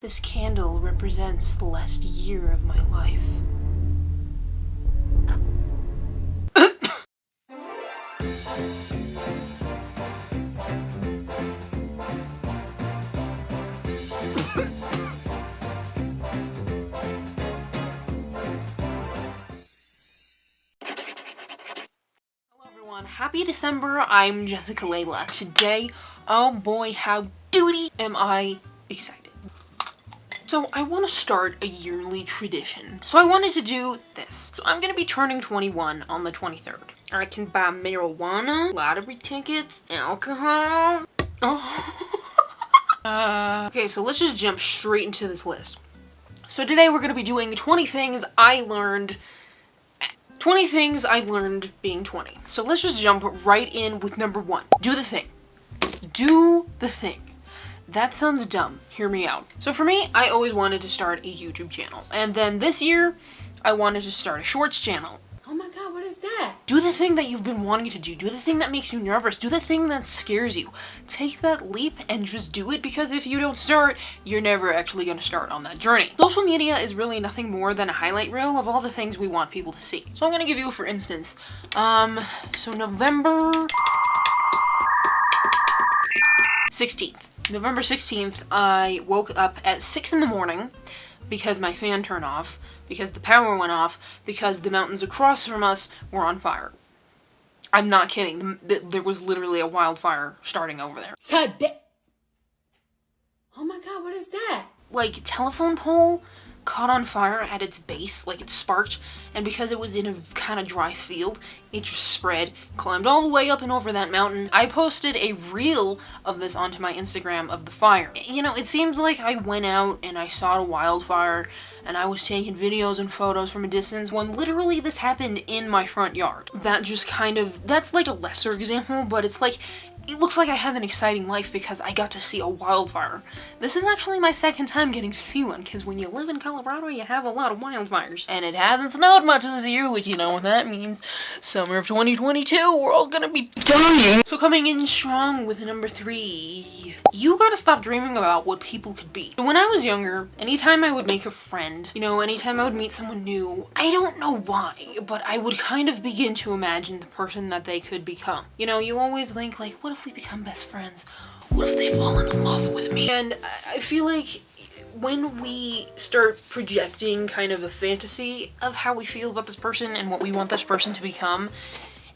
This candle represents the last year of my life. Hello everyone, happy December, I'm Jessica Laylah. Today, oh boy, how duty am I excited. So I want to start a yearly tradition. So I wanted to do this. So I'm going to be turning 21 on the 23rd. I can buy marijuana, lottery tickets, alcohol. Oh. Okay, so let's just jump straight into this list. So today we're going to be doing 20 things I learned being 20. So let's just jump right in with number 1. Do the thing. Do the thing. That sounds dumb. Hear me out. So for me, I always wanted to start a YouTube channel. And then this year, I wanted to start a shorts channel. Oh my god, what is that? Do the thing that you've been wanting to do. Do the thing that makes you nervous. Do the thing that scares you. Take that leap and just do it, because if you don't start, you're never actually going to start on that journey. Social media is really nothing more than a highlight reel of all the things we want people to see. So I'm going to give you, for instance, so November 16th, I woke up at 6 in the morning because my fan turned off, because the power went off, because the mountains across from us were on fire. I'm not kidding. There was literally a wildfire starting over there. Oh my god, what is that? Like, telephone pole caught on fire at its base, like it sparked, and because it was in a kind of dry field, it just spread, climbed all the way up and over that mountain. I posted a reel of this onto my Instagram of the fire. You know, it seems like I went out and I saw a wildfire and I was taking videos and photos from a distance when literally this happened in my front yard. That just kind of, that's like a lesser example, but it's like, it looks like I have an exciting life because I got to see a wildfire. This is actually my second time getting to see one, because when you live in Colorado, you have a lot of wildfires. And it hasn't snowed much this year, which you know what that means. Summer of 2022, we're all gonna be dying. So coming in strong with number 3, you gotta stop dreaming about what people could be. When I was younger, anytime I would make a friend, you know, anytime I would meet someone new, I don't know why, but I would kind of begin to imagine the person that they could become. You know, you always think like, what if we become best friends? What if they fall in love with me? And I feel like when we start projecting kind of a fantasy of how we feel about this person and what we want this person to become,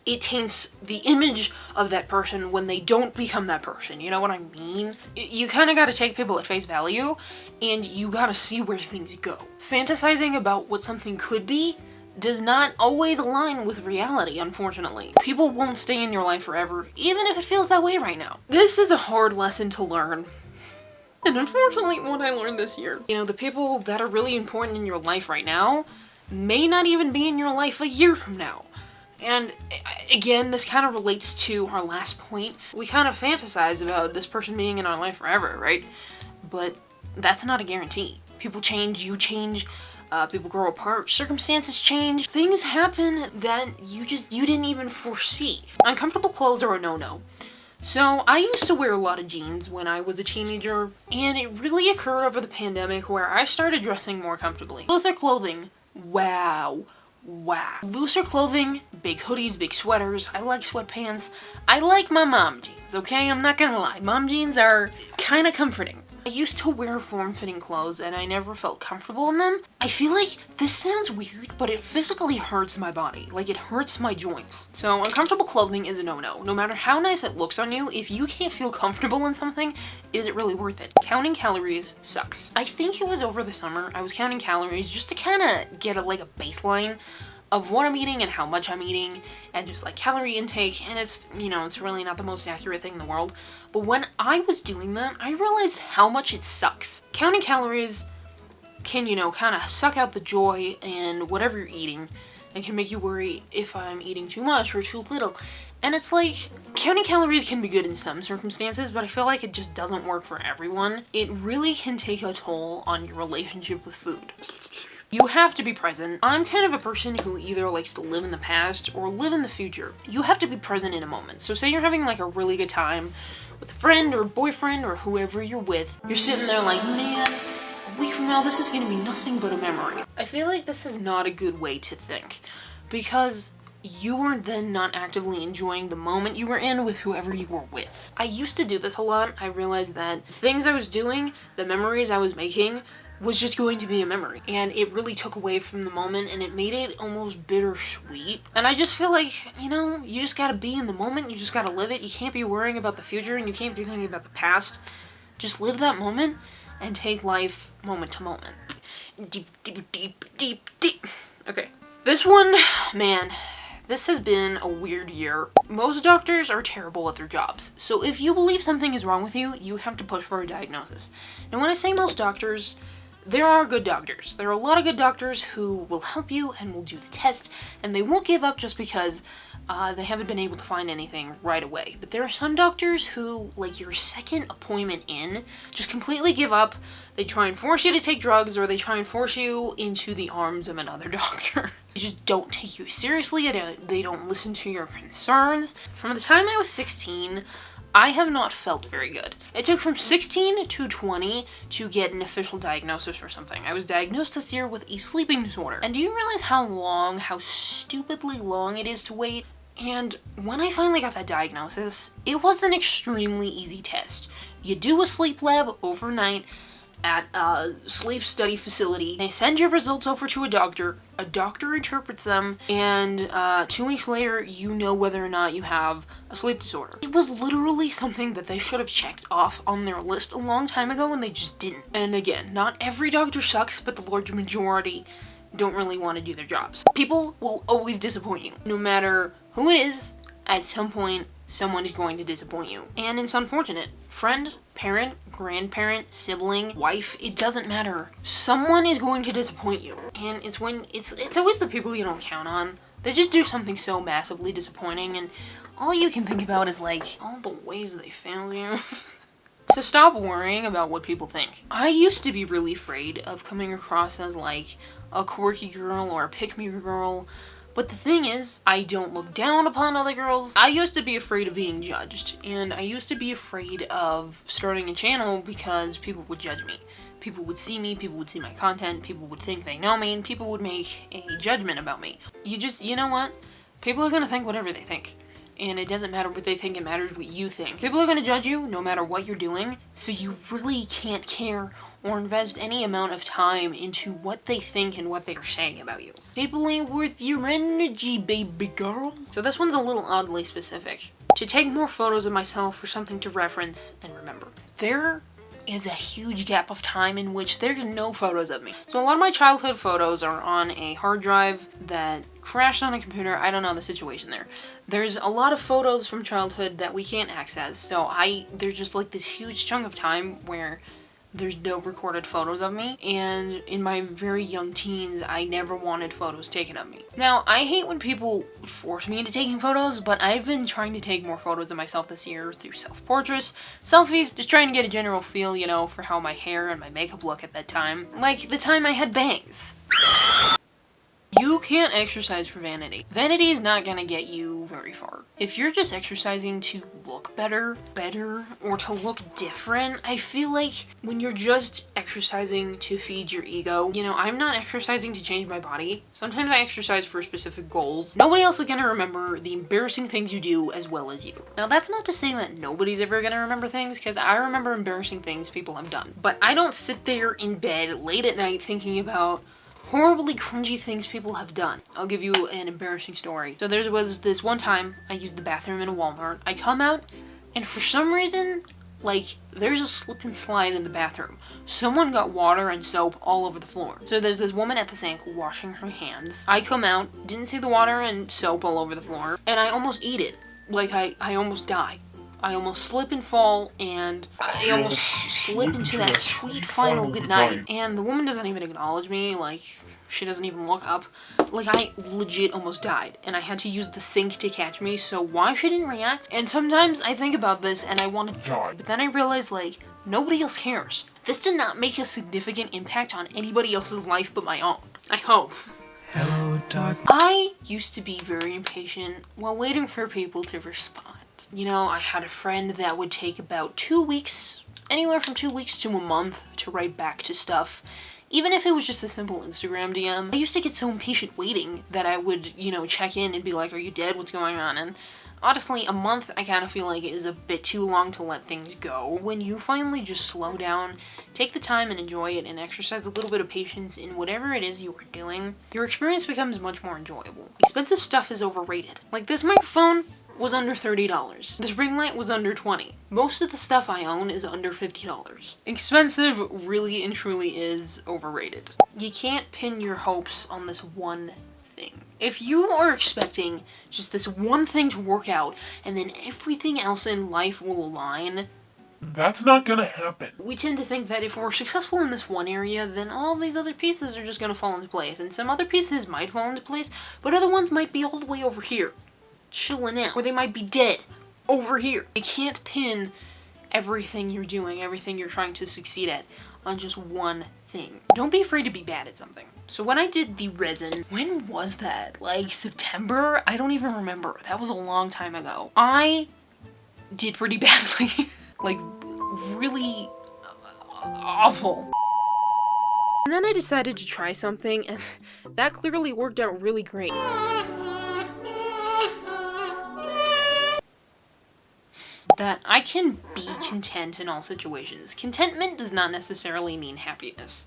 it taints the image of that person when they don't become that person. You know what I mean? You kind of got to take people at face value, and you got to see where things go. Fantasizing about what something could be does not always align with reality, unfortunately. People won't stay in your life forever, even if it feels that way right now. This is a hard lesson to learn. And unfortunately, what I learned this year. You know, the people that are really important in your life right now may not even be in your life a year from now. And again, this kind of relates to our last point. We kind of fantasize about this person being in our life forever, right? But that's not a guarantee. People change, you change, people grow apart, circumstances change, things happen that you didn't even foresee. Uncomfortable clothes are a no-no. So I used to wear a lot of jeans when I was a teenager, and it really occurred over the pandemic where I started dressing more comfortably. Looser clothing, wow. Looser clothing, big hoodies, big sweaters, I like sweatpants. I like my mom jeans, okay? I'm not gonna lie, mom jeans are kind of comforting. I used to wear form-fitting clothes and I never felt comfortable in them. I feel like this sounds weird, but it physically hurts my body. Like, it hurts my joints. So uncomfortable clothing is a no-no. No matter how nice it looks on you, if you can't feel comfortable in something, is it really worth it? Counting calories sucks. I think it was over the summer, I was counting calories just to kind of get a baseline of what I'm eating and how much I'm eating, and just like calorie intake, and it's, you know, it's really not the most accurate thing in the world. But when I was doing that, I realized how much it sucks. Counting calories can, you know, kind of suck out the joy in whatever you're eating, and can make you worry if I'm eating too much or too little. And it's like, counting calories can be good in some circumstances, but I feel like it just doesn't work for everyone. It really can take a toll on your relationship with food. You have to be present. I'm kind of a person who either likes to live in the past or live in the future. You have to be present in a moment. So say you're having like a really good time with a friend or boyfriend or whoever you're with. You're sitting there like, man, now this is going to be nothing but a memory. I feel like this is not a good way to think, because you were then not actively enjoying the moment you were in with whoever you were with. I used to do this a lot. I realized that things I was doing, the memories I was making, was just going to be a memory. And it really took away from the moment, and it made it almost bittersweet. And I just feel like, you know, you just gotta be in the moment, you just gotta live it. You can't be worrying about the future, and you can't be thinking about the past. Just live that moment, and take life moment to moment. Deep, deep, deep, deep, deep. Okay. This one, man, this has been a weird year. Most doctors are terrible at their jobs. So if you believe something is wrong with you, you have to push for a diagnosis. Now when I say most doctors, there are good doctors. There are a lot of good doctors who will help you and will do the test, and they won't give up just because they haven't been able to find anything right away. But there are some doctors who, like your second appointment in, just completely give up. They try and force you to take drugs, or they try and force you into the arms of another doctor. They just don't take you seriously. They don't listen to your concerns. From the time I was 16, I have not felt very good. It took from 16 to 20 to get an official diagnosis for something. I was diagnosed this year with a sleeping disorder. And do you realize how stupidly long it is to wait? And when I finally got that diagnosis, it was an extremely easy test. You do a sleep lab overnight at a sleep study facility. They send your results over to a doctor interprets them, and 2 weeks later, you know whether or not you have a sleep disorder. It was literally something that they should have checked off on their list a long time ago, and they just didn't. And again, not every doctor sucks, but the large majority don't really want to do their jobs. People will always disappoint you. No matter who it is, at some point, someone is going to disappoint you. And it's unfortunate. Friend, parent, grandparent, sibling, wife, it doesn't matter. Someone is going to disappoint you. And it's always the people you don't count on. They just do something so massively disappointing, and all you can think about is like all the ways they failed you. To stop worrying about what people think. I used to be really afraid of coming across as like a quirky girl or a pick-me girl. But the thing is, I don't look down upon other girls. I used to be afraid of being judged, and I used to be afraid of starting a channel because people would judge me. People would see me, people would see my content, people would think they know me, and people would make a judgment about me. You know what? People are gonna think whatever they think. And it doesn't matter what they think, it matters what you think. People are gonna judge you no matter what you're doing, so you really can't care or invest any amount of time into what they think and what they're saying about you. People ain't worth your energy, baby girl. So this one's a little oddly specific. To take more photos of myself for something to reference and remember. There is a huge gap of time in which there's no photos of me. So a lot of my childhood photos are on a hard drive that crashed on a computer. I don't know the situation there. There's a lot of photos from childhood that we can't access. So there's just like this huge chunk of time where there's no recorded photos of me, and in my very young teens, I never wanted photos taken of me. Now, I hate when people force me into taking photos, but I've been trying to take more photos of myself this year through self-portraits, selfies, just trying to get a general feel, you know, for how my hair and my makeup look at that time. Like the time I had bangs. You can't exercise for vanity. Vanity is not gonna get you very far. If you're just exercising to look better, or to look different, I feel like when you're just exercising to feed your ego, you know, I'm not exercising to change my body. Sometimes I exercise for specific goals. Nobody else is gonna remember the embarrassing things you do as well as you. Now, that's not to say that nobody's ever gonna remember things, because I remember embarrassing things people have done. But I don't sit there in bed late at night thinking about horribly cringy things people have done. I'll give you an embarrassing story. So there was this one time I used the bathroom in a Walmart. I come out, and for some reason, like, there's a slip and slide in the bathroom. Someone got water and soap all over the floor. So there's this woman at the sink washing her hands. I come out, didn't see the water and soap all over the floor, and I almost eat it. Like, I almost die. I almost slip and fall, and I almost slip into that sweet final goodnight. And the woman doesn't even acknowledge me, like, she doesn't even look up. Like, I legit almost died, and I had to use the sink to catch me, so why she didn't react? And sometimes I think about this, and I want to die, but then I realize, like, nobody else cares. This did not make a significant impact on anybody else's life but my own. I hope. Hello, Doc. I used to be very impatient while waiting for people to respond. You know, I had a friend that would take about 2 weeks, anywhere from 2 weeks to a month to write back to stuff. Even if it was just a simple Instagram DM, I used to get so impatient waiting that I would, you know, check in and be like, are you dead? What's going on? And honestly, a month I kind of feel like is a bit too long to let things go. When you finally just slow down, take the time and enjoy it, and exercise a little bit of patience in whatever it is you are doing, your experience becomes much more enjoyable. Expensive stuff is overrated. Like this microphone was under $30. This ring light was under $20. Most of the stuff I own is under $50. Expensive really and truly is overrated. You can't pin your hopes on this one thing. If you are expecting just this one thing to work out and then everything else in life will align, that's not gonna happen. we tend to think that if we're successful in this one area, then all these other pieces are just gonna fall into place. And some other pieces might fall into place, but other ones might be all the way over here, chilling out, or they might be dead over here. You can't pin everything you're doing, everything you're trying to succeed at, on just one thing. Don't be afraid to be bad at something. So when I did the resin, when was that? Like September? I don't even remember. That was a long time ago. I did pretty badly. Like really awful. And then I decided to try something, and that clearly worked out really great. That I can be content in all situations. Contentment does not necessarily mean happiness.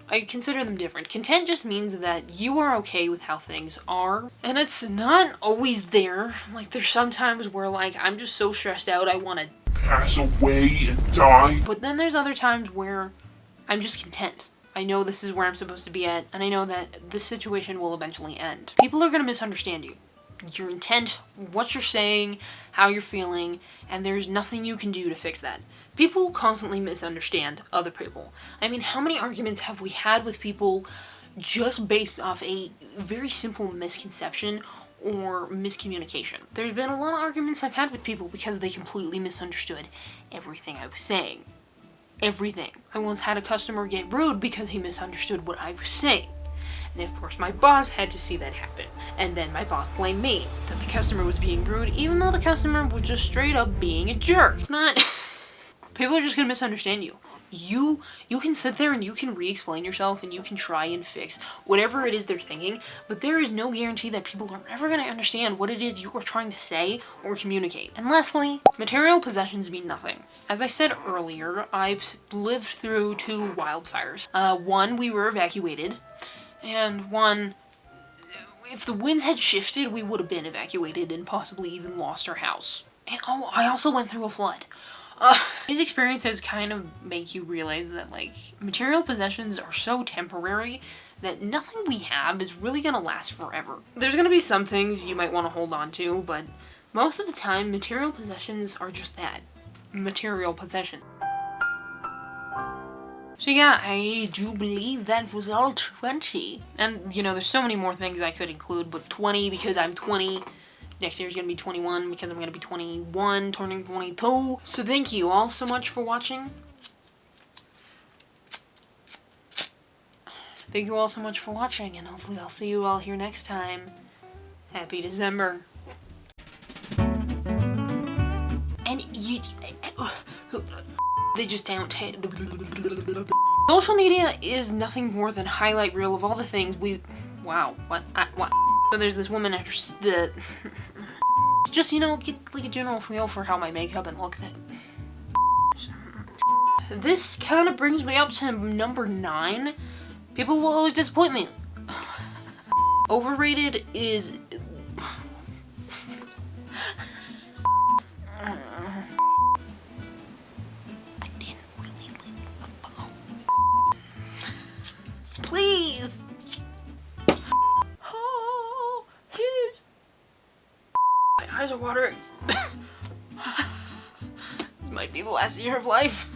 I consider them different. Content just means that you are okay with how things are, and it's not always there. Like there's some times where like I'm just so stressed out I want to Pass away and die. but then there's other times where I'm just content. I know this is where I'm supposed to be at, and I know that this situation will eventually end. People are gonna misunderstand you. Your intent, what you're saying, how you're feeling, and there's nothing you can do to fix that. People constantly misunderstand other people. I mean, how many arguments have we had with people just based off a very simple misconception or miscommunication? There's been a lot of arguments I've had with people because they completely misunderstood everything I was saying. Everything. I once had a customer get rude because he misunderstood what I was saying. And of course my boss had to see that happen. And then my boss blamed me that the customer was being rude, even though the customer was just straight up being a jerk. It's not... People are just gonna misunderstand you. You can sit there and you can re-explain yourself and you can try and fix whatever it is they're thinking, but there is no guarantee that people are ever gonna understand what it is you are trying to say or communicate. And lastly, material possessions mean nothing. As I said earlier, I've lived through 2 wildfires. One, we were evacuated. And one, if the winds had shifted, we would have been evacuated and possibly even lost our house. And oh, I also went through a flood. These experiences kind of make you realize that, like, material possessions are so temporary that nothing we have is really gonna last forever. There's gonna be some things you might want to hold on to, but most of the time, material possessions are just that. Material possession. So yeah, I do believe that was all 20. And, you know, there's so many more things I could include, but 20 because I'm 20. Next year's gonna be 21 because I'm gonna be 21, turning 22. So thank you all so much for watching. Thank you all so much for watching, and hopefully I'll see you all here next time. Happy December. And you... They just don't... Social media is nothing more than a highlight reel of all the things we... Wow, what? So there's this woman after the... Just, you know, get like a general feel for how my makeup and look that... This kind of brings me up to number 9. People will always disappoint me. Overrated is... Please! Oh, his... My eyes are watering. This might be the last year of life.